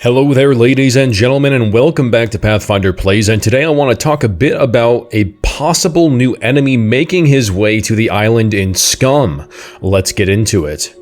Hello there, ladies and gentlemen, and welcome back to Pathfinder Plays, and today I want to talk a bit about a possible new enemy making his way to the island in Scum. Let's get into it.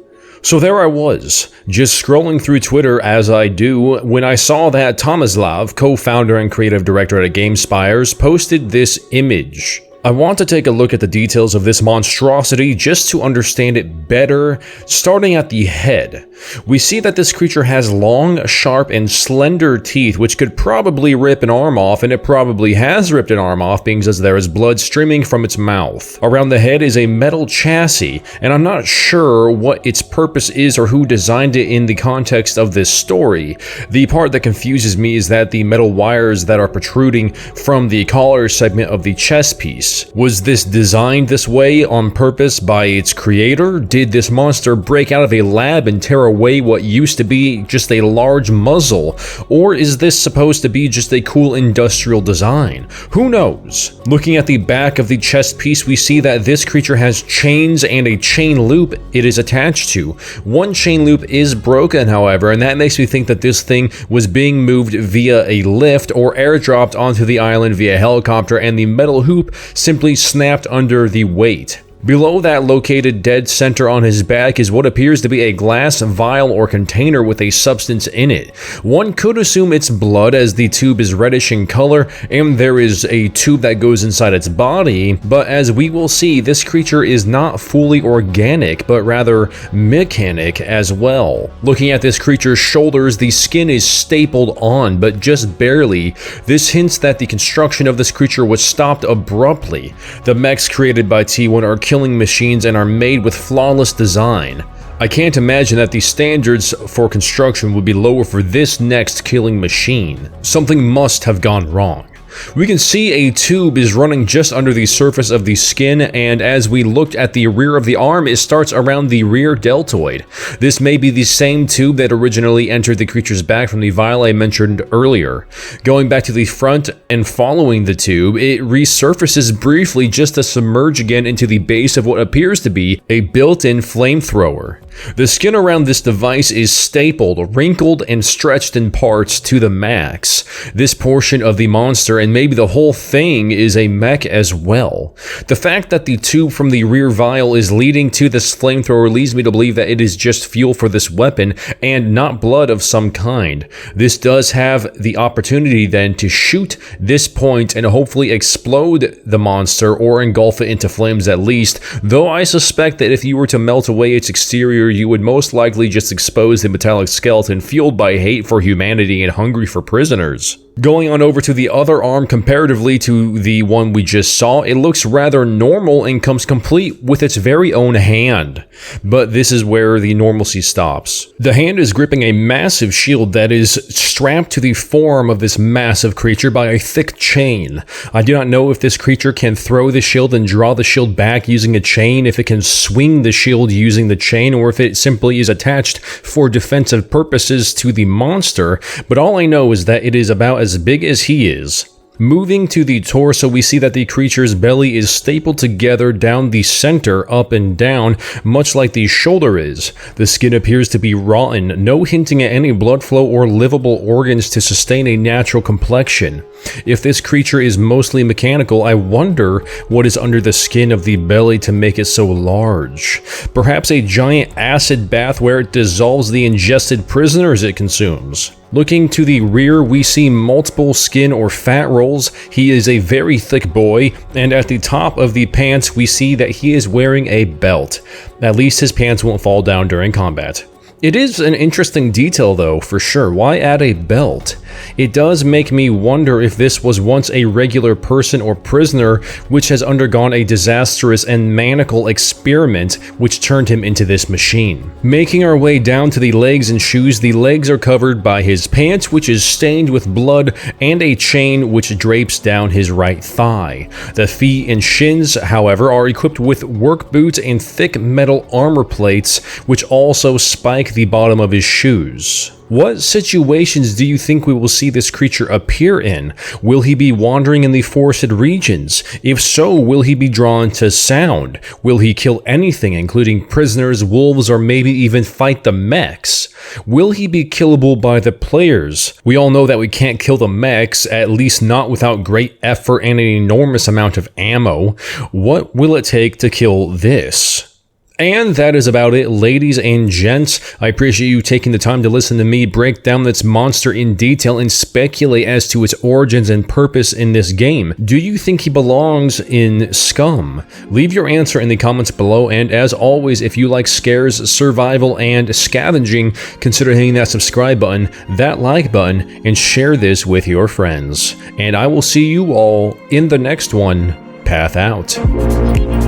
So there I was, just scrolling through Twitter as I do, when I saw that Tomislav, co-founder and creative director at GameSpires, posted this image. I want to take a look at the details of this monstrosity just to understand it better, starting at the head. We see that this creature has long, sharp, and slender teeth which could probably rip an arm off, and it probably has ripped an arm off being as there is blood streaming from its mouth. Around the head is a metal chassis, and I'm not sure what its purpose is or who designed it in the context of this story. The part that confuses me is that the metal wires that are protruding from the collar segment of the chest piece. Was this designed this way on purpose by its creator? Did this monster break out of a lab and tear away what used to be just a large muzzle? Or is this supposed to be just a cool industrial design? Who knows? Looking at the back of the chest piece, we see that this creature has chains and a chain loop it is attached to. One chain loop is broken, however, and that makes me think that this thing was being moved via a lift or airdropped onto the island via helicopter, and the metal hoop simply snapped under the weight. Below that, located dead center on his back, is what appears to be a glass vial or container with a substance in it. One could assume it's blood, as the tube is reddish in color and there is a tube that goes inside its body, but as we will see, this creature is not fully organic, but rather mechanic as well. Looking at this creature's shoulders, the skin is stapled on, but just barely. This hints that the construction of this creature was stopped abruptly. The mechs created by T1 are killing machines and are made with flawless design. I can't imagine that the standards for construction would be lower for this next killing machine. Something must have gone wrong. We can see a tube is running just under the surface of the skin, and as we looked at the rear of the arm, it starts around the rear deltoid. This may be the same tube that originally entered the creature's back from the vial I mentioned earlier. Going back to the front and following the tube, it resurfaces briefly just to submerge again into the base of what appears to be a built-in flamethrower. The skin around this device is stapled, wrinkled, and stretched in parts to the max. This portion of the monster, and maybe the whole thing, is a mech as well. The fact that the tube from the rear vial is leading to this flamethrower leads me to believe that it is just fuel for this weapon and not blood of some kind. This does have the opportunity then to shoot this point and hopefully explode the monster or engulf it into flames at least, though I suspect that if you were to melt away its exterior, you would most likely just expose the metallic skeleton fueled by hate for humanity and hungry for prisoners. Going on over to the other arm, comparatively to the one we just saw, it looks rather normal and comes complete with its very own hand. But this is where the normalcy stops. The hand is gripping a massive shield that is strapped to the forearm of this massive creature by a thick chain. I do not know if this creature can throw the shield and draw the shield back using a chain, if it can swing the shield using the chain, or if it simply is attached for defensive purposes to the monster, but all I know is that it is about as big as he is. Moving to the torso, we see that the creature's belly is stapled together down the center, up and down, much like the shoulder is. The skin appears to be rotten, no hinting at any blood flow or livable organs to sustain a natural complexion. If this creature is mostly mechanical, I wonder what is under the skin of the belly to make it so large. Perhaps a giant acid bath where it dissolves the ingested prisoners it consumes. Looking to the rear, we see multiple skin or fat rolls. He is a very thick boy, and at the top of the pants, we see that he is wearing a belt. At least his pants won't fall down during combat. It is an interesting detail though, for sure. Why add a belt? It does make me wonder if this was once a regular person or prisoner which has undergone a disastrous and maniacal experiment which turned him into this machine. Making our way down to the legs and shoes, the legs are covered by his pants, which is stained with blood, and a chain which drapes down his right thigh. The feet and shins, however, are equipped with work boots and thick metal armor plates which also spike the bottom of his shoes. What situations do you think we will see this creature appear in? Will he be wandering in the forested regions? If so, will he be drawn to sound? Will he kill anything, including prisoners, wolves, or maybe even fight the mechs? Will he be killable by the players? We all know that we can't kill the mechs, at least not without great effort and an enormous amount of ammo. What will it take to kill this? And that is about it, ladies and gents. I appreciate you taking the time to listen to me break down this monster in detail and speculate as to its origins and purpose in this game. Do you think he belongs in Scum? Leave your answer in the comments below, and as always, if you like scares, survival, and scavenging, consider hitting that subscribe button, that like button, and share this with your friends. And I will see you all in the next one. Path out.